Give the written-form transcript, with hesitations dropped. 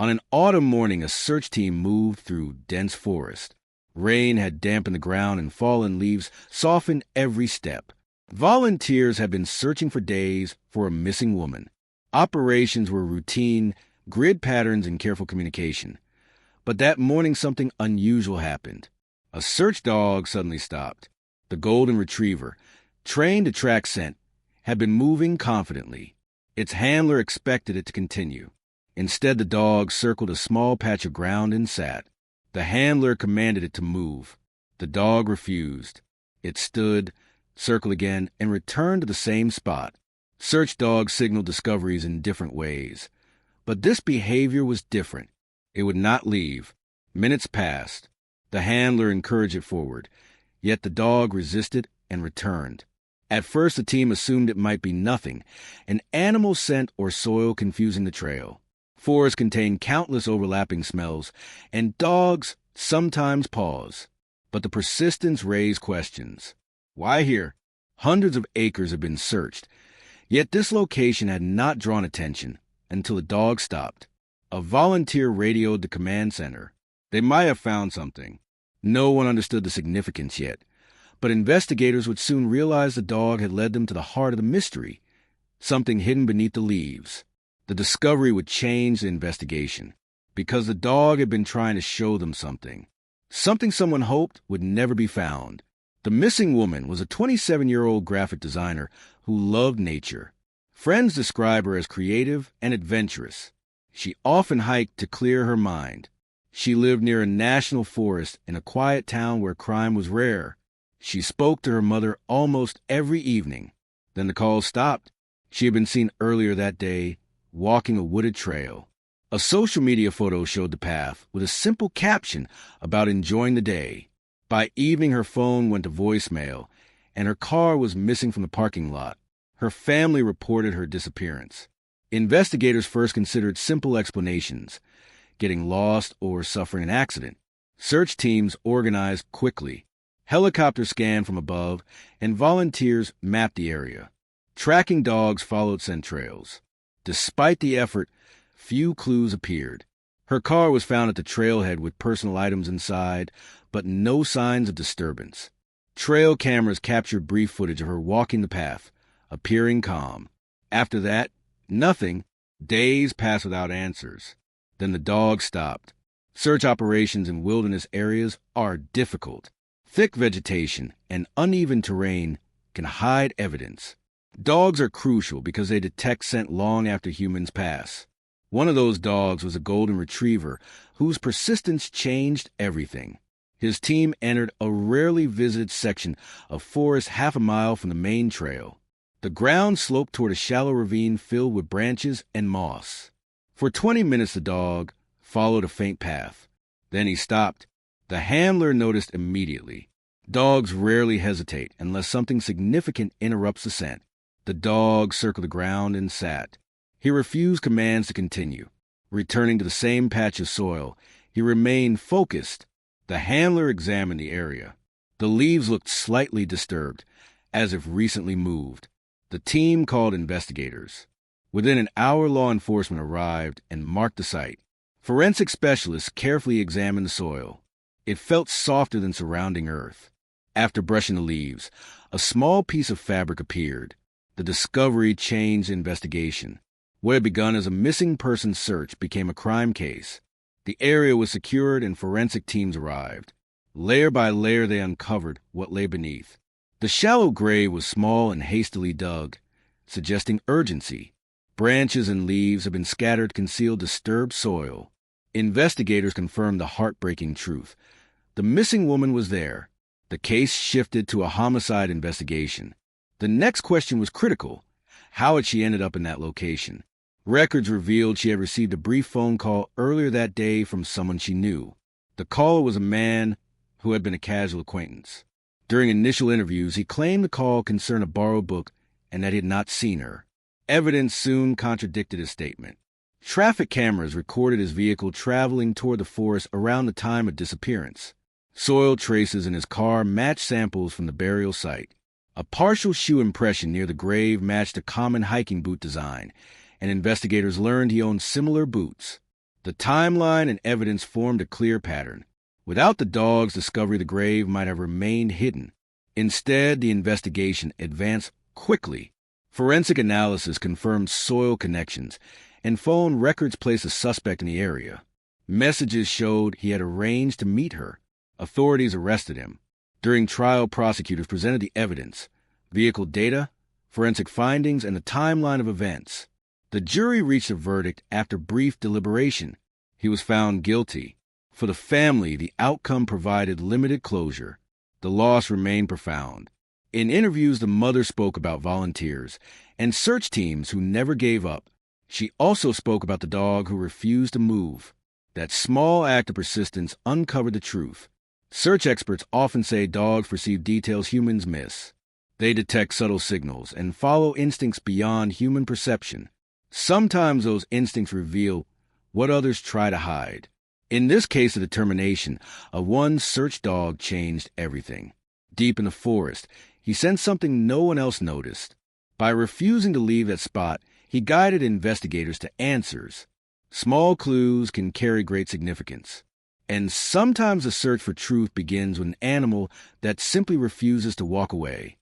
On an autumn morning, a search team moved through dense forest. Rain had dampened the ground and fallen leaves softened every step. Volunteers had been searching for days for a missing woman. Operations were routine, grid patterns and careful communication. But that morning something unusual happened. A search dog suddenly stopped. The golden retriever, trained to track scent, had been moving confidently. Its handler expected it to continue. Instead, the dog circled a small patch of ground and sat. The handler commanded it to move. The dog refused. It stood, circled again, and returned to the same spot. Search dogs signaled discoveries in different ways. But this behavior was different. It would not leave. Minutes passed. The handler encouraged it forward, yet the dog resisted and returned. At first, the team assumed it might be nothing, an animal scent or soil confusing the trail. Forests contain countless overlapping smells, and dogs sometimes pause. But the persistence raised questions. Why here? Hundreds of acres have been searched, yet this location had not drawn attention until the dog stopped. A volunteer radioed the command center. They might have found something. No one understood the significance yet, but investigators would soon realize the dog had led them to the heart of the mystery, something hidden beneath the leaves. The discovery would change the investigation, because the dog had been trying to show them something someone hoped would never be found. The missing woman was a 27-year-old graphic designer who loved nature. Friends describe her as creative and adventurous. She often hiked to clear her mind. She lived near a national forest in a quiet town where crime was rare. She spoke to her mother almost every evening. Then the call stopped. She had been seen earlier that day, walking a wooded trail. A social media photo showed the path with a simple caption about enjoying the day. By evening, her phone went to voicemail, and her car was missing from the parking lot. Her family reported her disappearance. Investigators first considered simple explanations, getting lost or suffering an accident. Search teams organized quickly. Helicopters scanned from above, and volunteers mapped the area. Tracking dogs followed scent trails. Despite the effort, few clues appeared. Her car was found at the trailhead with personal items inside, but no signs of disturbance. Trail cameras captured brief footage of her walking the path, appearing calm. After that, nothing. Days passed without answers. Then the dog stopped. Search operations in wilderness areas are difficult. Thick vegetation and uneven terrain can hide evidence. Dogs are crucial because they detect scent long after humans pass. One of those dogs was a golden retriever whose persistence changed everything. His team entered a rarely visited section of forest half a mile from the main trail. The ground sloped toward a shallow ravine filled with branches and moss. For 20 minutes the dog followed a faint path. Then he stopped. The handler noticed immediately. Dogs rarely hesitate unless something significant interrupts the scent. The dog circled the ground and sat. He refused commands to continue. Returning to the same patch of soil, he remained focused. The handler examined the area. The leaves looked slightly disturbed, as if recently moved. The team called investigators. Within an hour, law enforcement arrived and marked the site. Forensic specialists carefully examined the soil. It felt softer than surrounding earth. After brushing the leaves, a small piece of fabric appeared. The discovery changed the investigation. What had begun as a missing person search became a crime case. The area was secured and forensic teams arrived. Layer by layer, they uncovered what lay beneath. The shallow grave was small and hastily dug, suggesting urgency. Branches and leaves had been scattered to conceal disturbed soil. Investigators confirmed the heartbreaking truth. The missing woman was there. The case shifted to a homicide investigation. The next question was critical. How had she ended up in that location? Records revealed she had received a brief phone call earlier that day from someone she knew. The caller was a man who had been a casual acquaintance. During initial interviews, he claimed the call concerned a borrowed book and that he had not seen her. Evidence soon contradicted his statement. Traffic cameras recorded his vehicle traveling toward the forest around the time of disappearance. Soil traces in his car matched samples from the burial site. A partial shoe impression near the grave matched a common hiking boot design, and investigators learned he owned similar boots. The timeline and evidence formed a clear pattern. Without the dog's discovery, the grave might have remained hidden. Instead, the investigation advanced quickly. Forensic analysis confirmed soil connections, and phone records placed a suspect in the area. Messages showed he had arranged to meet her. Authorities arrested him. During trial, prosecutors presented the evidence, vehicle data, forensic findings, and a timeline of events. The jury reached a verdict after brief deliberation. He was found guilty. For the family, the outcome provided limited closure. The loss remained profound. In interviews, the mother spoke about volunteers and search teams who never gave up. She also spoke about the dog who refused to move. That small act of persistence uncovered the truth. Search experts often say dogs perceive details humans miss. They detect subtle signals and follow instincts beyond human perception. Sometimes those instincts reveal what others try to hide. In this case, the determination of one search dog changed everything. Deep in the forest, he sensed something no one else noticed. By refusing to leave that spot, he guided investigators to answers. Small clues can carry great significance. And sometimes the search for truth begins with an animal that simply refuses to walk away.